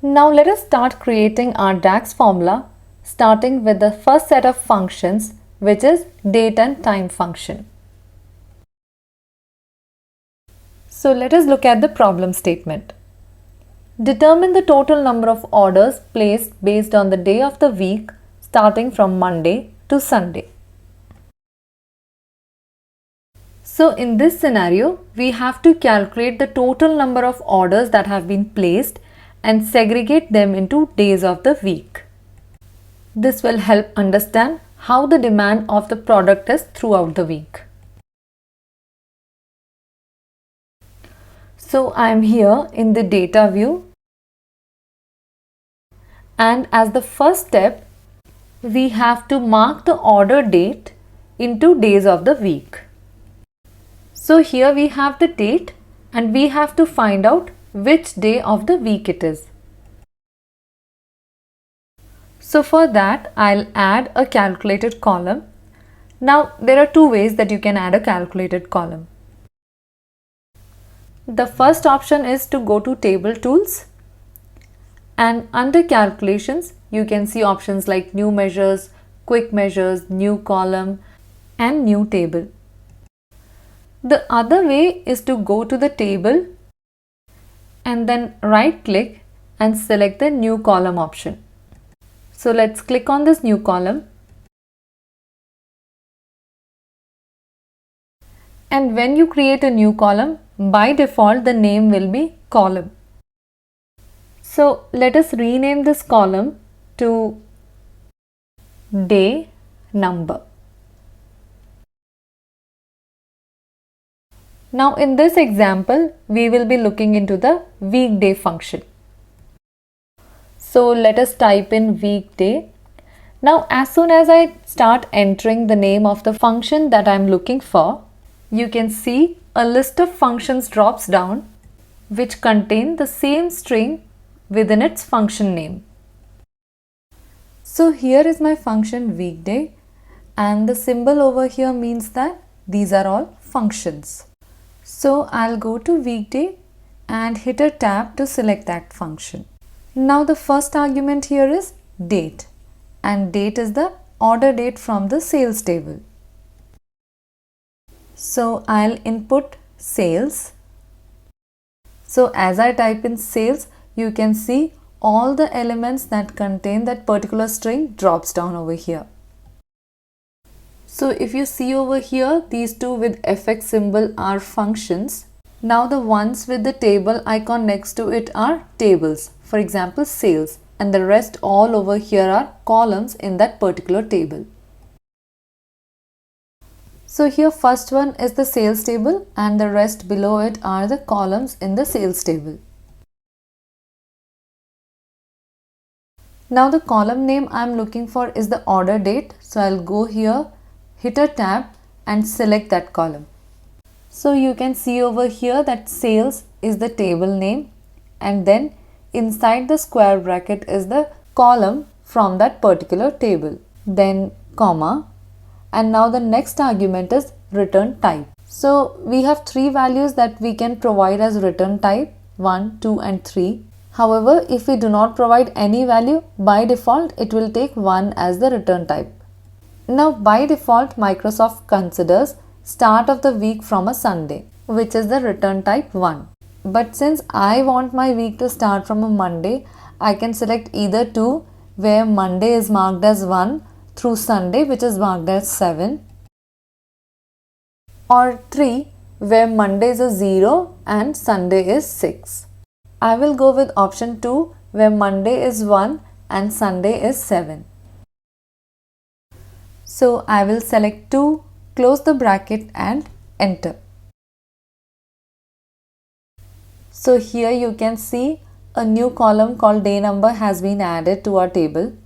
Now let us start creating our DAX formula, starting with the first set of functions, which is date and time function. So let us look at the problem statement. Determine the total number of orders placed based on the day of the week starting from Monday to Sunday. So in this scenario, we have to calculate the total number of orders that have been placed and segregate them into days of the week. This will help understand how the demand of the product is throughout the week. So I am here in the data view, and as the first step, we have to mark the order date into days of the week. So here we have the date and we have to find out which day of the week it is. So for that, I'll add a calculated column. Now there are two ways that you can add a calculated column. The first option is to go to Table Tools, and under Calculations you can see options like New Measures, Quick Measures, New Column and New Table. The other way is to go to the table and then right click and select the New Column option. So let's click on this new column. And when you create a new column, by default the name will be column. So let us rename this column to day number. Now in this example, we will be looking into the weekday function. So let us type in weekday. Now as soon as I start entering the name of the function that I am looking for, you can see a list of functions drops down which contain the same string within its function name. So here is my function weekday, and the symbol over here means that these are all functions. So I'll go to weekday and hit a tab to select that function. Now the first argument here is date, and date is the order date from the sales table. So I'll input sales. So as I type in sales, you can see all the elements that contain that particular string drops down over here. So if you see over here, these two with FX symbol are functions. Now the ones with the table icon next to it are tables, for example sales, and the rest all over here are columns in that particular table. So here first one is the sales table and the rest below it are the columns in the sales table. Now the column name I am looking for is the order date. So I'll go here, hit a tab and select that column. So you can see over here that sales is the table name, and then inside the square bracket is the column from that particular table, then comma, and now the next argument is return type. So we have three values that we can provide as return type, 1, 2 and 3. However, if we do not provide any value, by default it will take 1 as the return type. Now by default Microsoft considers start of the week from a Sunday, which is the return type 1. But since I want my week to start from a Monday, I can select either 2 where Monday is marked as 1 through Sunday which is marked as 7, or 3 where Monday is a 0 and Sunday is 6. I will go with option 2 where Monday is 1 and Sunday is 7. So I will select 2, close the bracket and enter. So here you can see a new column called day number has been added to our table.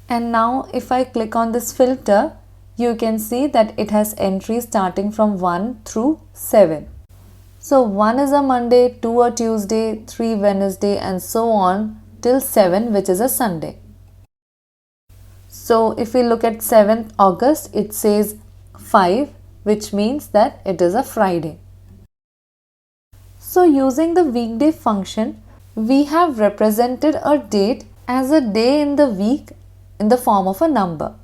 And now if I click on this filter, you can see that it has entries starting from 1 through 7. So 1 is a Monday, 2 a Tuesday, 3 Wednesday and so on till 7 which is a Sunday. So if we look at 7th August, it says 5, which means that it is a Friday. So using the weekday function, we have represented a date as a day in the week in the form of a number.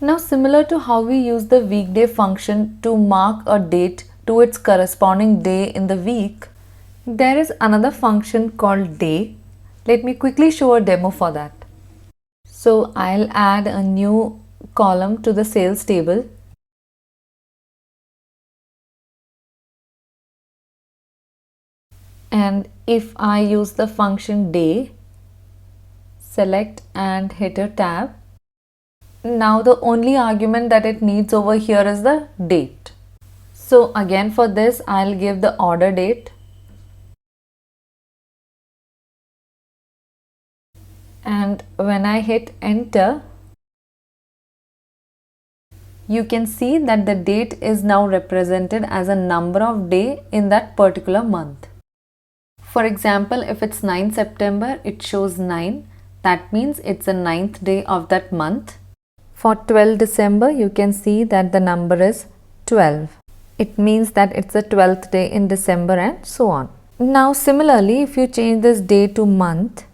Now, similar to how we use the weekday function to mark a date to its corresponding day in the week, there is another function called day. Let me quickly show a demo for that. So I'll add a new column to the sales table. And if I use the function day, select and hit a tab, now the only argument that it needs over here is the date. So again for this I'll give the order date. And when I hit enter, you can see that the date is now represented as a number of day in that particular month. For example, if it's 9 September, it shows 9. That means it's the 9th day of that month. For 12 December, you can see that the number is 12. It means that it's the 12th day in December and so on. Now similarly, if you change this day to month,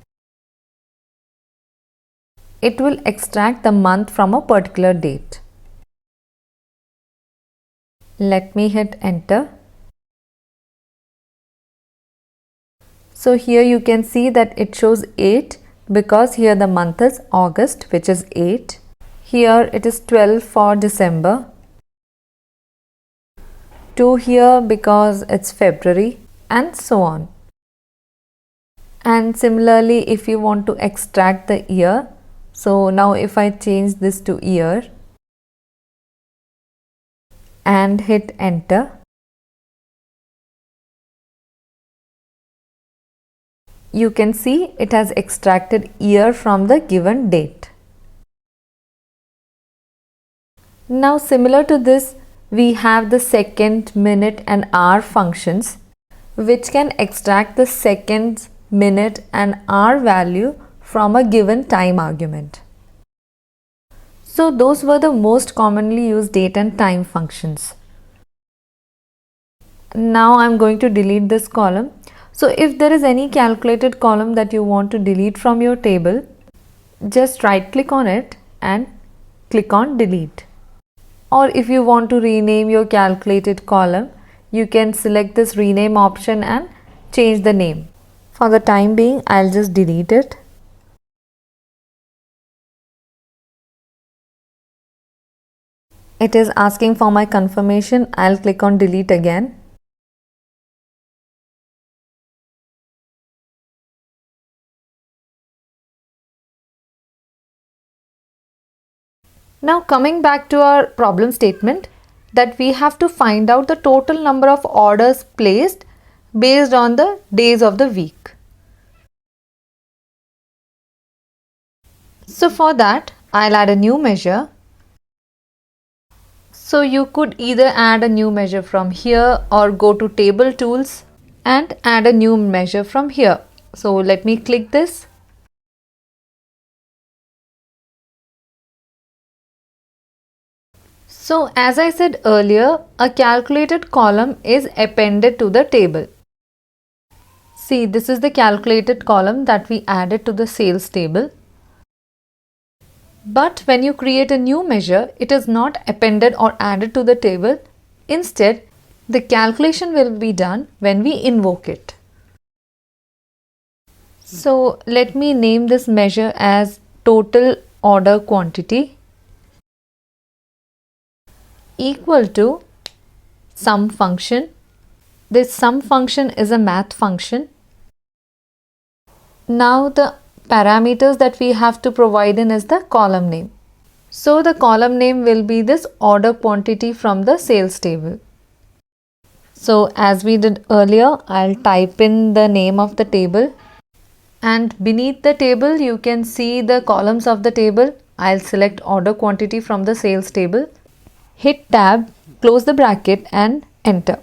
it will extract the month from a particular date. Let me hit enter. So here you can see that it shows 8 because here the month is August, which is 8. Here it is 12 for December. 2 here because it's February and so on. And similarly, if you want to extract the year, so now if I change this to year and hit enter, you can see it has extracted year from the given date. Now similar to this, we have the second, minute and hour functions which can extract the seconds, minute and hour value from a given time argument. So those were the most commonly used date and time functions. Now I'm going to delete this column. So if there is any calculated column that you want to delete from your table, just right click on it and click on delete. Or if you want to rename your calculated column, you can select this rename option and change the name. For the time being, I'll just delete it. It is asking for my confirmation. I'll click on delete again. Now coming back to our problem statement, that we have to find out the total number of orders placed based on the days of the week. So for that, I'll add a new measure. So you could either add a new measure from here or go to table tools and add a new measure from here. So let me click this. So as I said earlier, a calculated column is appended to the table. See, this is the calculated column that we added to the sales table. But when you create a new measure, it is not appended or added to the table. Instead, the calculation will be done when we invoke it. So let me name this measure as total order quantity equal to sum function. This sum function is a math function. Now the parameters that we have to provide in is the column name. So the column name will be this order quantity from the sales table. So as we did earlier, I'll type in the name of the table, and beneath the table you can see the columns of the table. I'll select order quantity from the sales table, hit tab, close the bracket and enter.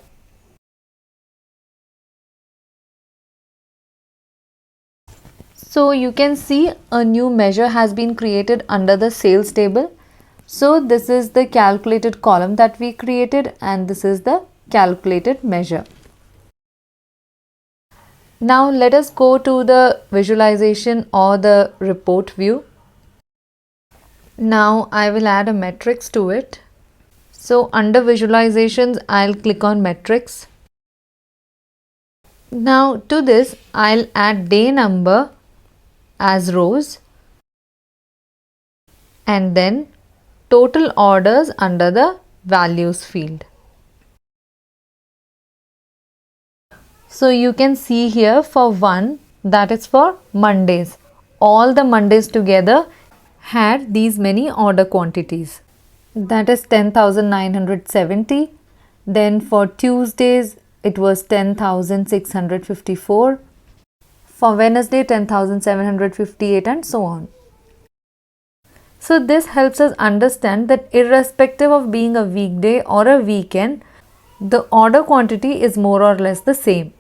So you can see a new measure has been created under the sales table. So this is the calculated column that we created and this is the calculated measure. Now let us go to the visualization or the report view. Now I will add a matrix to it. So under visualizations, I'll click on metrics. Now to this, I'll add day number as rows and then total orders under the values field. So you can see here for one, that is for Mondays. All the Mondays together had these many order quantities. That is 10,970. Then for Tuesdays, it was 10,654. For Wednesday, 10,758 and so on. So this helps us understand that irrespective of being a weekday or a weekend, the order quantity is more or less the same.